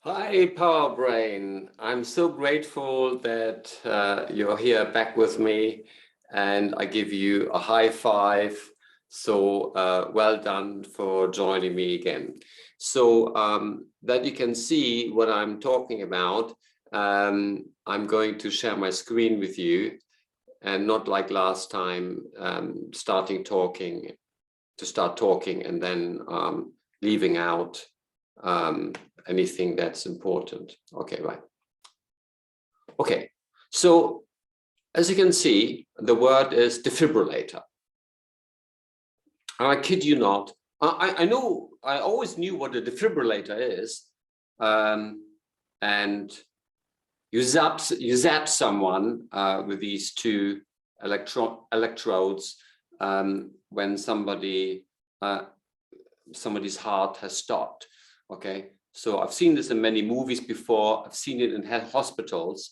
Hi, Power Brain. I'm so grateful that you're here back with me, and I give you a high five. So well done for joining me again. So that you can see what I'm talking about, I'm going to share my screen with you, and not like last time, start talking and then leaving out anything that's important. Okay, right. Okay, so as you can see, the word is defibrillator. I kid you not. I know, I always knew what a defibrillator is, and you zap someone with these two electrodes when somebody's heart has stopped. Okay, so I've seen this in many movies before. I've seen it in hospitals,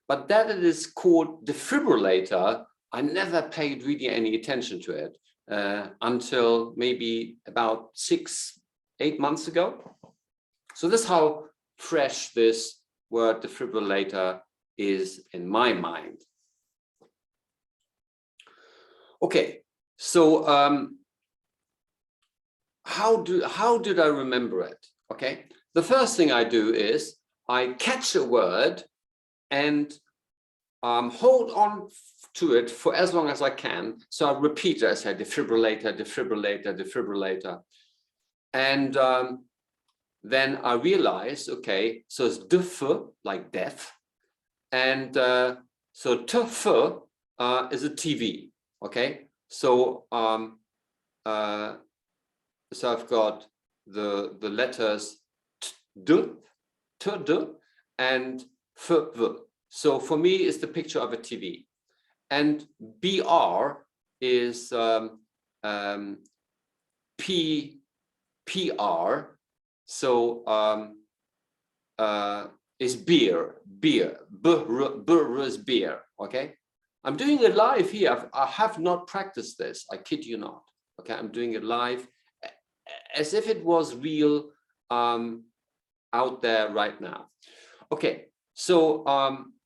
but that it is called defibrillator, I never paid really any attention to it until maybe about 6-8 months ago. So this is how fresh this word defibrillator is in my mind. Okay, so how did I remember it? Okay, the first thing I do is I catch a word and hold on to it for as long as I can. So I repeat it. I say defibrillator, defibrillator, defibrillator. And then I realize, okay, so it's def, like deaf. And so tf is a TV, okay? So so I've got the letters d, and f. So for me, it's the picture of a TV. And BR is PR. So is beer. B is beer. Okay. I'm doing it live here. I have not practiced this. I kid you not. Okay, I'm doing it live as if it was real out there right now. Okay, so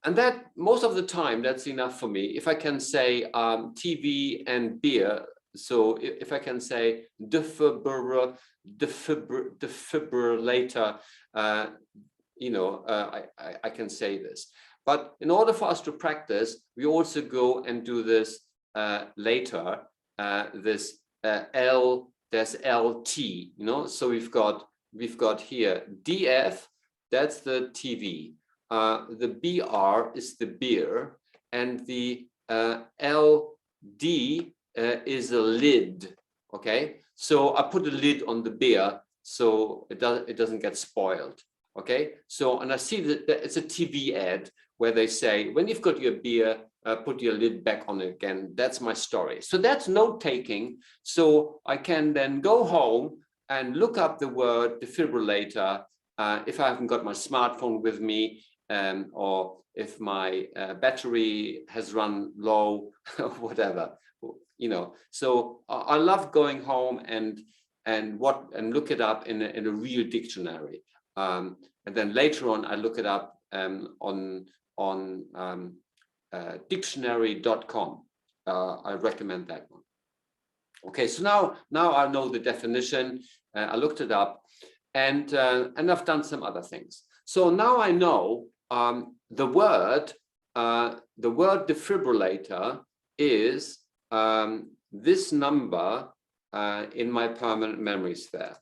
and that most of the time that's enough for me. If I can say TV and beer, so if I can say defibrillator, I can say this. But in order for us to practice, we also go and do this later. This L, there's LT, so we've got here DF, that's the TV. The BR is the beer, and the LD is a lid. Okay, so I put a lid on the beer so it doesn't get spoiled. Okay, so and I see that it's a TV ad where they say, when you've got your beer, put your lid back on it again. That's my story. So that's note taking. So I can then go home and look up the word defibrillator if I haven't got my smartphone with me, or if my battery has run low, whatever, So I love going home and look it up in a real dictionary. And then later on, I look it up on dictionary.com. I recommend that one. Okay, so now I know the definition. I looked it up, and I've done some other things. So now I know the word defibrillator is this number in my permanent memory sphere.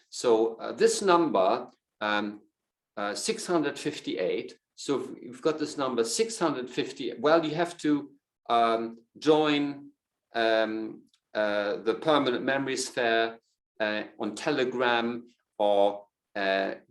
So this number 658. So you've got this number 650. Well, you have to join the permanent memory sphere on Telegram, or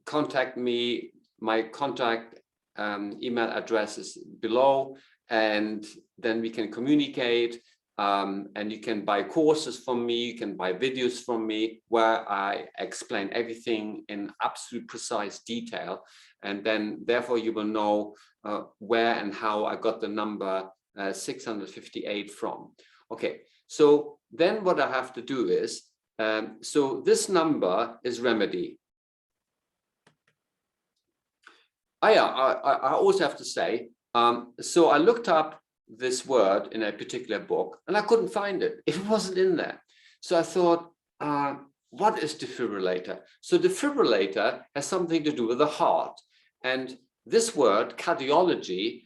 contact me. My contact email address is below, and then we can communicate. And you can buy courses from me, you can buy videos from me where I explain everything in absolute precise detail. And then therefore you will know where and how I got the number 658 from. Okay, so then what I have to do is, so this number is remedy. I also have to say, so I looked up this word in a particular book and I couldn't find it. It wasn't in there. So I thought, what is defibrillator? So defibrillator has something to do with the heart. And this word, cardiology,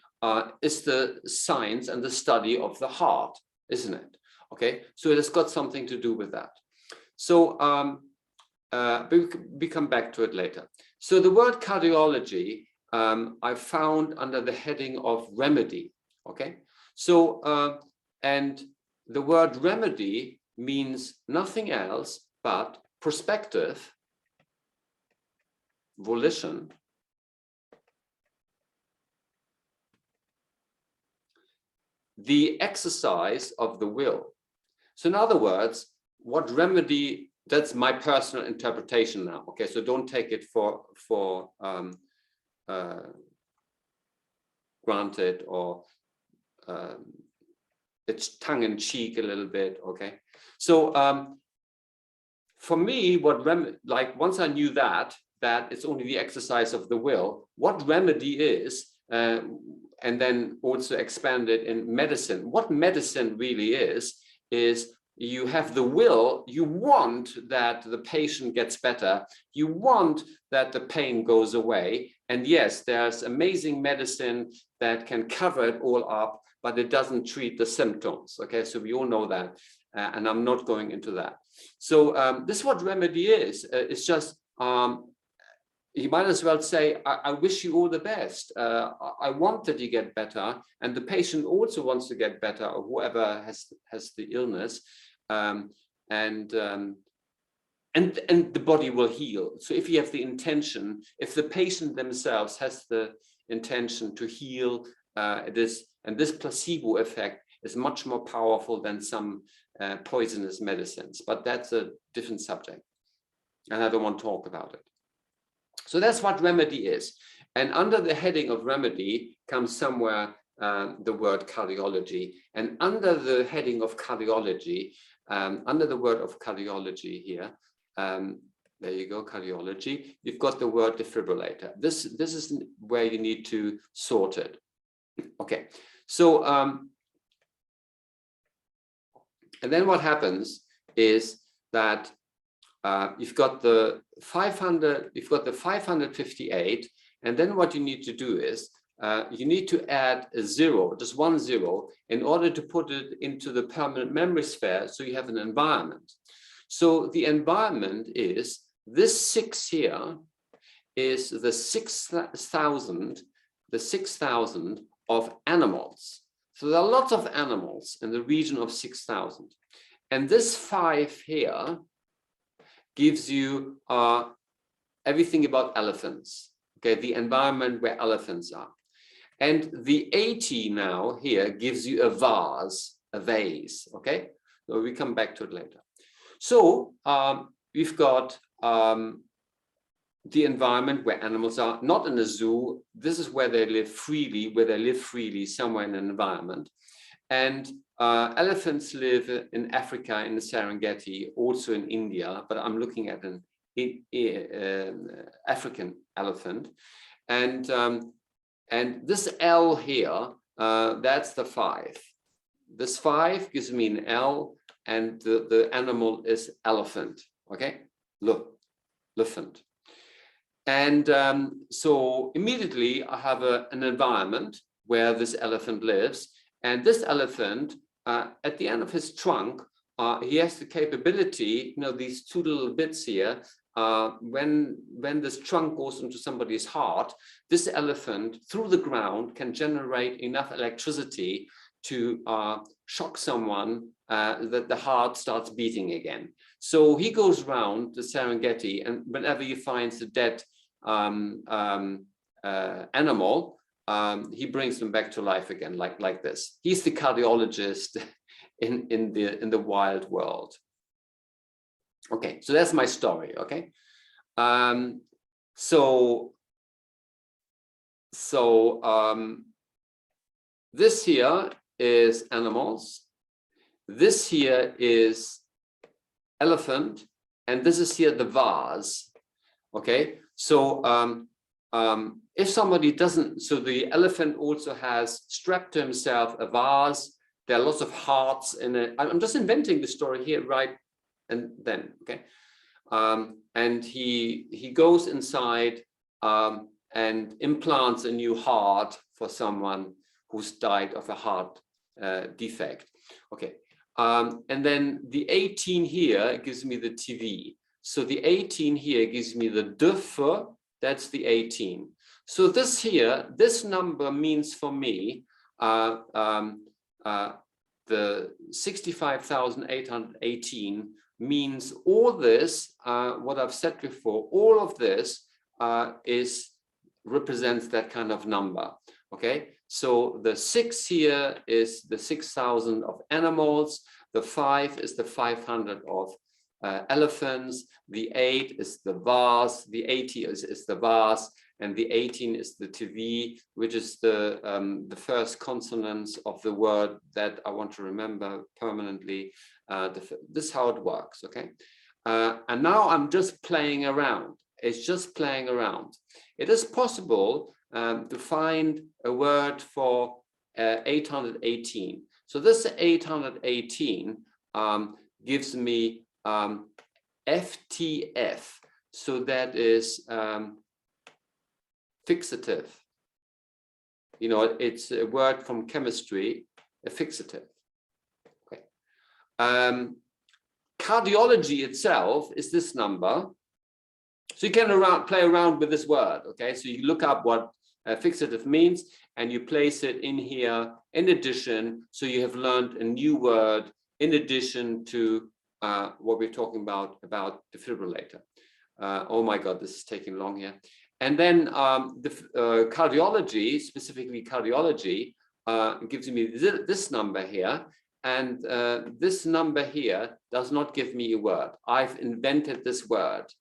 is the science and the study of the heart, isn't it? Okay, so it has got something to do with that. So we come back to it later. So the word cardiology, I found under the heading of remedy. Okay, so and the word remedy means nothing else but prospective, volition, the exercise of the will. So in other words, what remedy, that's my personal interpretation now. Okay, so don't take it for granted, or it's tongue-in-cheek a little bit. Okay, so for me, what like once I knew that it's only the exercise of the will, what remedy is, and then also expanded in medicine. What medicine really is you have the will, you want that the patient gets better, you want that the pain goes away. And yes, there's amazing medicine that can cover it all up, but it doesn't treat the symptoms. Okay, so we all know that, and I'm not going into that. So this is what remedy is. It's just, you might as well say, I wish you all the best. I want that you get better, and the patient also wants to get better, or whoever has the illness, and the body will heal. So if you have the intention, if the patient themselves has the intention to heal, this placebo effect is much more powerful than some poisonous medicines. But that's a different subject, and I don't want to talk about it. So that's what remedy is. And under the heading of remedy comes somewhere the word cardiology. And under the heading of cardiology, under the word of cardiology here, there you go, cardiology, you've got the word defibrillator. This is where you need to sort it. Okay, so, and then what happens is that you've got the 558, and then what you need to do is you need to add a 0, just 1 0, in order to put it into the permanent memory sphere, so you have an environment. So the environment is this 6 here is the 6,000 of animals. So there are lots of animals in the region of 6,000, and this 5 here gives you everything about elephants, okay, the environment where elephants are. And the 80 now here gives you a vase, okay? So we come back to it later. So we've got the environment where animals are, not in a zoo. This is where they live freely, somewhere in an environment. And elephants live in Africa, in the Serengeti, also in India, but I'm looking at an African elephant. And this L here, that's the 5. This 5 gives me an L, and the animal is elephant, okay? Elephant. And so immediately I have an environment where this elephant lives. And this elephant, at the end of his trunk, he has the capability, these 2 little bits here, when this trunk goes into somebody's heart, this elephant through the ground can generate enough electricity to shock someone that the heart starts beating again. So he goes around the Serengeti, and whenever he finds a dead animal, he brings them back to life again, like this. He's the cardiologist in the wild world. Okay, so that's my story. Okay, this here is animals. This here is elephant, and this is here the vase. Okay, so if somebody doesn't, so the elephant also has strapped to himself a vase. There are lots of hearts in it. I'm just inventing the story here, right? And then, okay. And he goes inside and implants a new heart for someone who's died of a heart defect. Okay. And then the 18 here gives me the TV. So the 18 here gives me the def, that's the 18. So this here, this number means for me the 65,818 means all this, what I've said before, all of this represents that kind of number. Okay, so the 6 here is the 6,000 of animals, the 5 is the 500 of elephants, the 8 is the vase, the 80 is the vase, and the 18 is the TV, which is the first consonants of the word that I want to remember permanently. This is how it works, okay? And now I'm just playing around. It's just playing around. It is possible to find a word for 818. So this 818 gives me FTF. So that is fixative. You know, it's a word from chemistry, a fixative. Okay. Cardiology itself is this number. So you can play around with this word. Okay, so you look up what fixative means and you place it in here in addition. So you have learned a new word in addition to what we're talking about defibrillator. Oh my God, this is taking long here. And then cardiology, specifically cardiology, gives me this number here. And this number here does not give me a word. I've invented this word.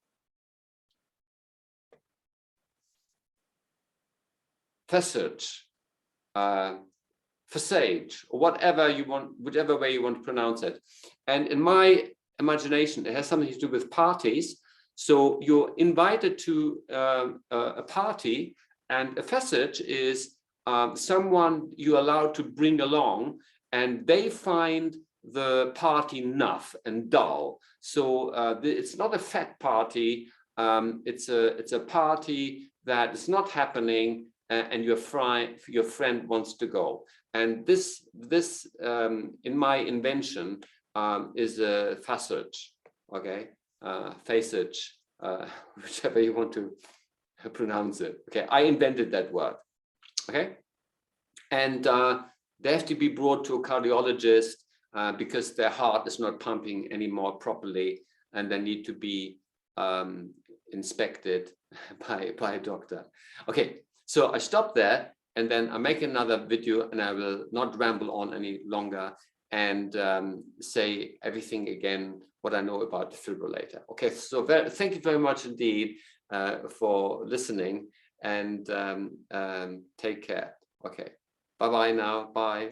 FaSouCH, FaSouCH, or whatever you want, whichever way you want to pronounce it. And in my imagination, it has something to do with parties. So you're invited to a party, and a FaSouCH is someone you're allowed to bring along, and they find the party naff and dull. So it's not a fat party. It's a party that is not happening, and your friend wants to go. And this in my invention is a FaSouCH. Okay. FaSouCH, whichever you want to pronounce it. Okay, I invented that word. Okay, and they have to be brought to a cardiologist because their heart is not pumping anymore properly, and they need to be inspected by a doctor. Okay, so I stop there, and then I make another video, and I will not ramble on any longer and say everything again what I know about defibrillator. Okay, so thank you very much indeed for listening, and take care. Okay, bye-bye now, bye.